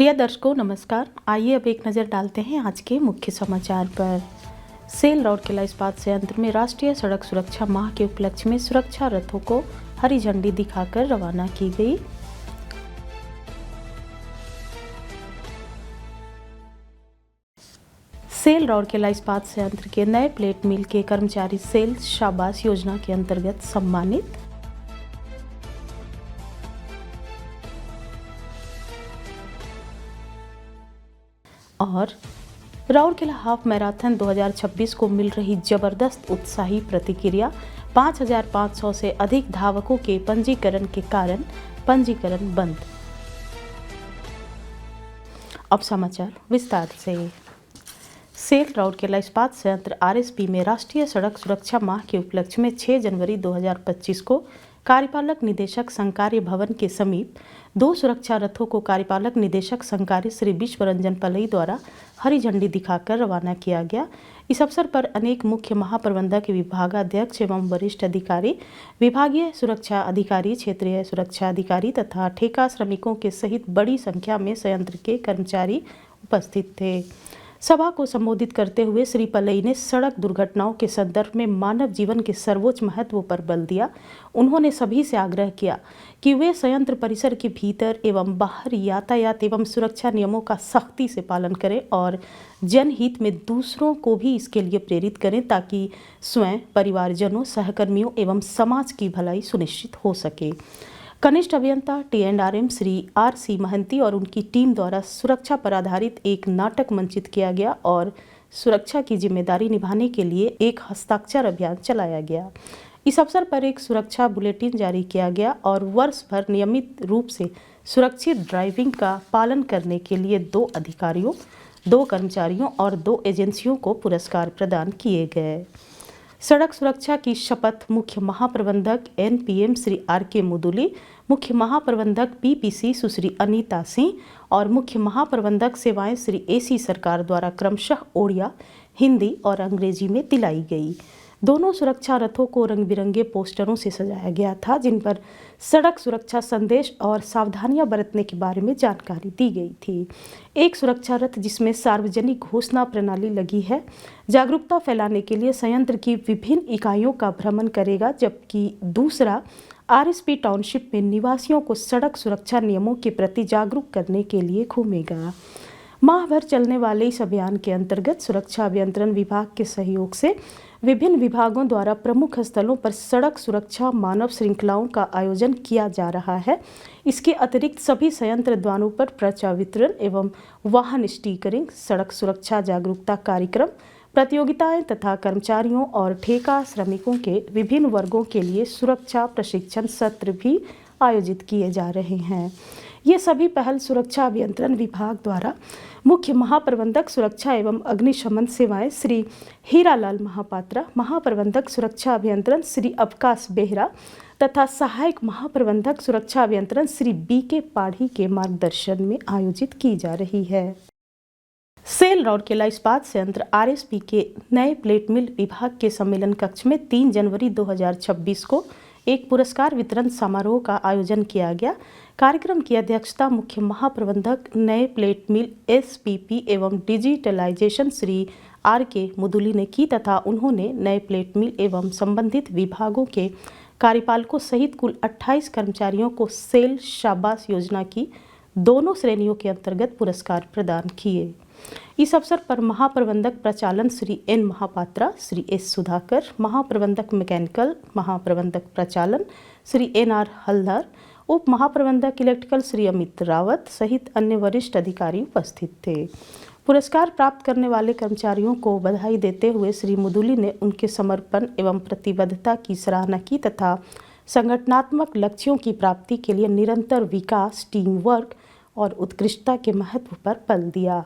प्रिय दर्शकों नमस्कार। आइए अब एक नज़र डालते हैं आज के मुख्य समाचार पर। सेल राउरकेला इस्पात संयंत्र में राष्ट्रीय सड़क सुरक्षा माह के उपलक्ष्य में सुरक्षा रथों को हरी झंडी दिखाकर रवाना की गई। सेल राउरकेला इस्पात संयंत्र के नए प्लेट मिल के कर्मचारी सेल शाबाश योजना के अंतर्गत सम्मानित। और राउरकेला हाफ मैराथन 2026 को मिल रही जबरदस्त उत्साही प्रतिक्रिया। 5,500 से अधिक धावकों के पंजीकरण के कारण पंजीकरण बंद। अब समाचार विस्तार से। सेल राउरकेला इस्पात संयंत्र आरएसपी में राष्ट्रीय सड़क सुरक्षा माह के उपलक्ष्य में 6 जनवरी 2025 को कार्यपालक निदेशक संकार्य भवन के समीप 2 सुरक्षा रथों को कार्यपालक निदेशक संकार्य श्री विश्वरंजन पलई द्वारा हरी झंडी दिखाकर रवाना किया गया। इस अवसर पर अनेक मुख्य महाप्रबंधक, विभागाध्यक्ष एवं वरिष्ठ अधिकारी, विभागीय सुरक्षा अधिकारी, क्षेत्रीय सुरक्षा अधिकारी तथा ठेका श्रमिकों के सहित बड़ी संख्या में संयंत्र के कर्मचारी उपस्थित थे। सभा को संबोधित करते हुए श्री पलई ने सड़क दुर्घटनाओं के संदर्भ में मानव जीवन के सर्वोच्च महत्व पर बल दिया। उन्होंने सभी से आग्रह किया कि वे संयंत्र परिसर के भीतर एवं बाहर यातायात एवं सुरक्षा नियमों का सख्ती से पालन करें और जनहित में दूसरों को भी इसके लिए प्रेरित करें ताकि स्वयं, परिवारजनों, सहकर्मियों एवं समाज की भलाई सुनिश्चित हो सके। कनिष्ठ अभियंता TNRM श्री RC महंती और उनकी टीम द्वारा सुरक्षा पर आधारित एक नाटक मंचित किया गया और सुरक्षा की जिम्मेदारी निभाने के लिए एक हस्ताक्षर अभियान चलाया गया। इस अवसर पर एक सुरक्षा बुलेटिन जारी किया गया और वर्ष भर नियमित रूप से सुरक्षित ड्राइविंग का पालन करने के लिए 2 अधिकारियों, 2 कर्मचारियों और 2 एजेंसियों को पुरस्कार प्रदान किए गए। सड़क सुरक्षा की शपथ मुख्य महाप्रबंधक NPM श्री RK मुदुली, मुख्य महाप्रबंधक PPC सुश्री अनीता सिंह और मुख्य महाप्रबंधक सेवाएं श्री AC सरकार द्वारा क्रमशः ओडिया, हिंदी और अंग्रेजी में दिलाई गई। दोनों सुरक्षा रथों को रंग बिरंगे पोस्टरों से सजाया गया था जिन पर सड़क सुरक्षा संदेश और सावधानियां बरतने के बारे में जानकारी दी गई थी। एक सुरक्षा रथ जिसमें सार्वजनिक घोषणा प्रणाली लगी है, जागरूकता फैलाने के लिए संयंत्र की विभिन्न इकाइयों का भ्रमण करेगा, जबकि दूसरा RSP टाउनशिप में निवासियों को सड़क सुरक्षा नियमों के प्रति जागरूक करने के लिए घूमेगा। माह भर चलने वाले इस अभियान के अंतर्गत सुरक्षा अभियंत्रण विभाग के सहयोग से विभिन्न विभागों द्वारा प्रमुख स्थलों पर सड़क सुरक्षा मानव श्रृंखलाओं का आयोजन किया जा रहा है। इसके अतिरिक्त सभी संयंत्र द्वारों पर पर्चा वितरण एवं वाहन स्टिकरिंग, सड़क सुरक्षा जागरूकता कार्यक्रम, प्रतियोगिताएं तथा कर्मचारियों और ठेका श्रमिकों के विभिन्न वर्गों के लिए सुरक्षा प्रशिक्षण सत्र भी आयोजित किए जा रहे हैं। ये सभी पहल सुरक्षा अभियंत्रण विभाग द्वारा मुख्य महाप्रबंधक सुरक्षा एवं अग्निशमन सेवाएं श्री हीरालाल महापात्रा, महाप्रबंधक सुरक्षा अभियंत्रण श्री अवकाश बेहरा तथा सहायक महाप्रबंधक सुरक्षा अभियंत्रण श्री BK पाढ़ी के मार्गदर्शन में आयोजित की जा रही है। सेल राउरकेला इस्पात संयंत्र RSP के नए प्लेट मिल विभाग के सम्मेलन कक्ष में 3 जनवरी 2026 को एक पुरस्कार वितरण समारोह का आयोजन किया गया। कार्यक्रम की अध्यक्षता मुख्य महाप्रबंधक नए प्लेट मिल SPP एवं डिजिटलाइजेशन श्री RK मुदुली ने की तथा उन्होंने नए प्लेट मिल एवं संबंधित विभागों के कार्यपालकों सहित कुल 28 कर्मचारियों को सेल शाबाश योजना की दोनों श्रेणियों के अंतर्गत पुरस्कार प्रदान किए। इस अवसर पर महाप्रबंधक प्रचालन श्री N महापात्रा, श्री S सुधाकर, महाप्रबंधक मैकेनिकल, महाप्रबंधक प्रचालन श्री NR हल्दर, उप महाप्रबंधक इलेक्ट्रिकल श्री अमित रावत सहित अन्य वरिष्ठ अधिकारी उपस्थित थे। पुरस्कार प्राप्त करने वाले कर्मचारियों को बधाई देते हुए श्री मुदुली ने उनके समर्पण एवं प्रतिबद्धता की सराहना की तथा संगठनात्मक लक्ष्यों की प्राप्ति के लिए निरंतर विकास, टीम वर्क और उत्कृष्टता के महत्व पर बल दिया।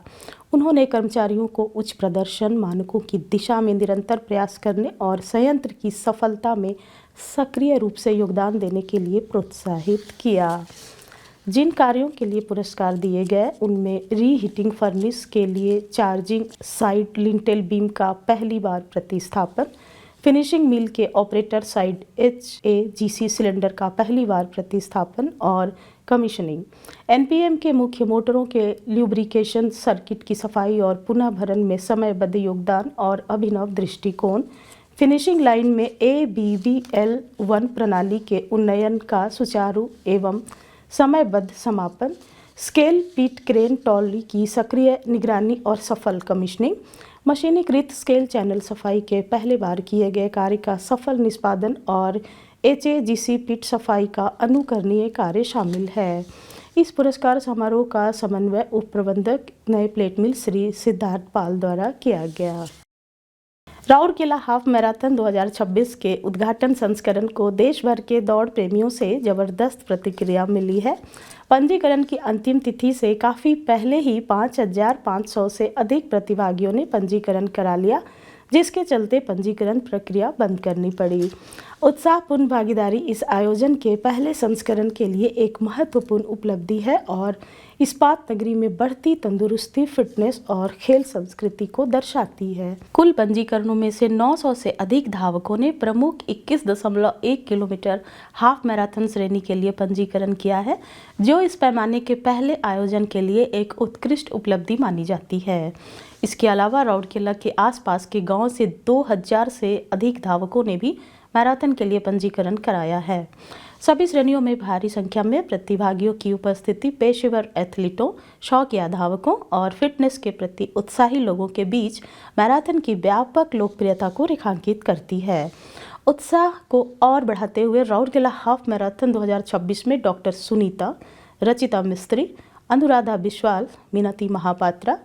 उन्होंने कर्मचारियों को उच्च प्रदर्शन मानकों की दिशा में निरंतर प्रयास करने और संयंत्र की सफलता में सक्रिय रूप से योगदान देने के लिए प्रोत्साहित किया। जिन कार्यों के लिए पुरस्कार दिए गए उनमें रीहीटिंग फर्नेस के लिए चार्जिंग साइड लिंटेल बीम का पहली बार प्रतिस्थापन, फिनिशिंग मिल के ऑपरेटर साइड HAGC सिलेंडर का पहली बार प्रतिस्थापन और कमीशनिंग, एनपीएम के मुख्य मोटरों के ल्यूब्रिकेशन सर्किट की सफाई और पुनः भरण में समयबद्ध योगदान और अभिनव दृष्टिकोण, फिनिशिंग लाइन में ABBL1 प्रणाली के उन्नयन का सुचारू एवं समयबद्ध समापन, स्केल पिट क्रेन ट्रॉली की सक्रिय निगरानी और सफल कमीशनिंग, मशीनीकृत स्केल चैनल सफाई के पहले बार किए गए कार्य का सफल निष्पादन और HAGC पिट सफाई का अनुकरणीय कार्य शामिल है। इस पुरस्कार समारोह का समन्वय उप प्रबंधक नए प्लेट मिल श्री सिद्धार्थ पाल द्वारा किया गया। राउरकेला हाफ मैराथन 2026 के उद्घाटन संस्करण को देश भर के दौड़ प्रेमियों से जबरदस्त प्रतिक्रिया मिली है। पंजीकरण की अंतिम तिथि से काफ़ी पहले ही 5,500 से अधिक प्रतिभागियों ने पंजीकरण करा लिया, जिसके चलते पंजीकरण प्रक्रिया बंद करनी पड़ी। उत्साहपूर्ण भागीदारी इस आयोजन के पहले संस्करण के लिए एक महत्वपूर्ण उपलब्धि है और इस्पात नगरी में बढ़ती तंदुरुस्ती, फिटनेस और खेल संस्कृति को दर्शाती है। कुल पंजीकरणों में से 900 से अधिक धावकों ने प्रमुख 21.1 किलोमीटर हाफ मैराथन श्रेणी के लिए पंजीकरण किया है, जो इस पैमाने के पहले आयोजन के लिए एक उत्कृष्ट उपलब्धि मानी जाती है। इसके अलावा राउरकेला के आसपास के गांव से 2000 से अधिक धावकों ने भी मैराथन के लिए पंजीकरण कराया है। सभी श्रेणियों में भारी संख्या में प्रतिभागियों की उपस्थिति पेशेवर एथलीटों, शौकिया धावकों और फिटनेस के प्रति उत्साही लोगों के बीच मैराथन की व्यापक लोकप्रियता को रेखांकित करती है। उत्साह को और बढ़ाते हुए राउरकेला हाफ मैराथन 2026 में डॉक्टर सुनीता, रचिता मिस्त्री, अनुराधा बिस्वाल, मिनती महापात्रा,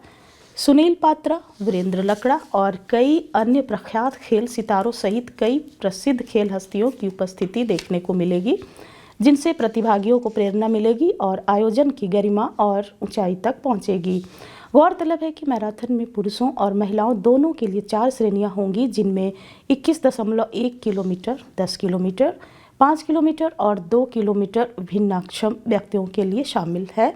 सुनील पात्रा, वीरेंद्र लकड़ा और कई अन्य प्रख्यात खेल सितारों सहित कई प्रसिद्ध खेल हस्तियों की उपस्थिति देखने को मिलेगी, जिनसे प्रतिभागियों को प्रेरणा मिलेगी और आयोजन की गरिमा और ऊंचाई तक पहुंचेगी। गौरतलब है कि मैराथन में पुरुषों और महिलाओं दोनों के लिए 4 श्रेणियां होंगी, जिनमें 21.1 किलोमीटर, 10 किलोमीटर, 5 किलोमीटर और 2 किलोमीटर भिन्नक्षम व्यक्तियों के लिए शामिल है।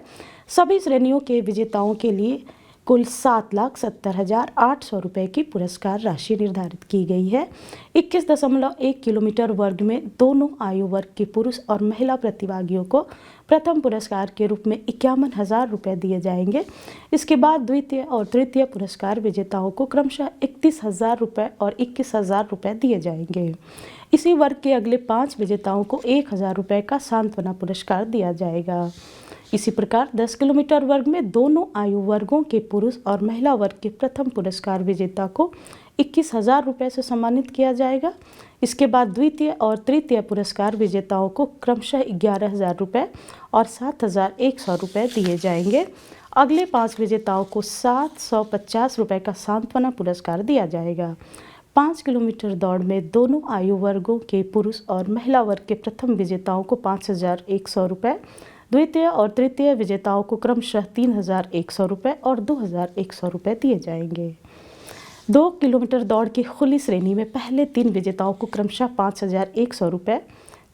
सभी श्रेणियों के विजेताओं के लिए कुल 7,70,800 रुपये की पुरस्कार राशि निर्धारित की गई है। 21.1 किलोमीटर वर्ग में दोनों आयु वर्ग के पुरुष और महिला प्रतिभागियों को प्रथम पुरस्कार के रूप में 51,000 रुपये दिए जाएंगे। इसके बाद द्वितीय और तृतीय पुरस्कार विजेताओं को क्रमशः 31,000 रुपये और 21,000 रुपये दिए जाएंगे। इसी वर्ग के अगले 5 विजेताओं को 1,000 रुपये का सांत्वना पुरस्कार दिया जाएगा। इसी प्रकार 10 किलोमीटर वर्ग में दोनों आयु वर्गों के पुरुष और महिला वर्ग के प्रथम पुरस्कार विजेता को 21,000 रुपये से सम्मानित किया जाएगा। इसके बाद द्वितीय और तृतीय पुरस्कार विजेताओं को क्रमशः 11,000 रुपये और 7,100 रुपये दिए जाएंगे। अगले 5 विजेताओं को 750 रुपये का सांत्वना पुरस्कार दिया जाएगा। 5 किलोमीटर दौड़ में दोनों आयु वर्गों के पुरुष और महिला वर्ग के प्रथम विजेताओं को 5,100 रुपये, द्वितीय और तृतीय विजेताओं को क्रमशः 3,100 रुपये और 2,100 रुपये दिए जाएंगे। 2 किलोमीटर दौड़ की खुली श्रेणी में पहले 3 विजेताओं को क्रमशः 5,100 रुपये,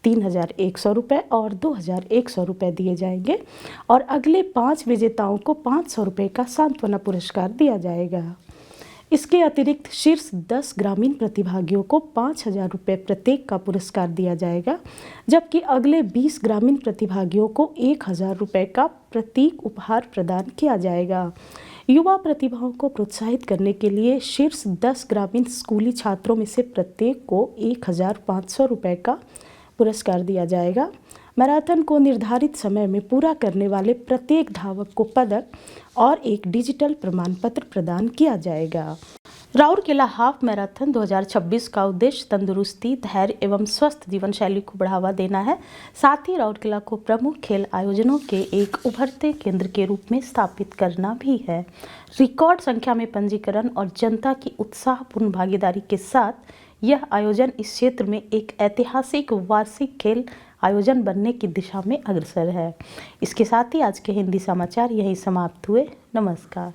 3,100 रुपये और 2,100 रुपये दिए जाएंगे और अगले 5 विजेताओं को 500 रुपये का सांत्वना पुरस्कार दिया जाएगा। इसके अतिरिक्त शीर्ष 10 ग्रामीण प्रतिभागियों को 5,000 रुपये प्रत्येक का पुरस्कार दिया जाएगा, जबकि अगले 20 ग्रामीण प्रतिभागियों को 1,000 रुपये का प्रतीक उपहार प्रदान किया जाएगा। युवा प्रतिभाओं को प्रोत्साहित करने के लिए शीर्ष 10 ग्रामीण स्कूली छात्रों में से प्रत्येक को 1,500 रुपये का पुरस्कार दिया जाएगा। मैराथन को निर्धारित समय में पूरा करने वाले प्रत्येक धावक को पदक और एक डिजिटल प्रमाण पत्र प्रदान किया जाएगा। राउरकेला हाफ मैराथन 2026 का उद्देश्य तंदुरुस्ती, धैर्य एवं स्वस्थ जीवन शैली को बढ़ावा देना है। साथ ही राउरकेला को प्रमुख खेल आयोजनों के एक उभरते केंद्र के रूप में स्थापित करना भी है। रिकॉर्ड संख्या में पंजीकरण और जनता की उत्साहपूर्ण भागीदारी के साथ यह आयोजन इस क्षेत्र में एक ऐतिहासिक वार्षिक खेल आयोजन बनने की दिशा में अग्रसर है। इसके साथ ही आज के हिंदी समाचार यहीं समाप्त हुए। नमस्कार।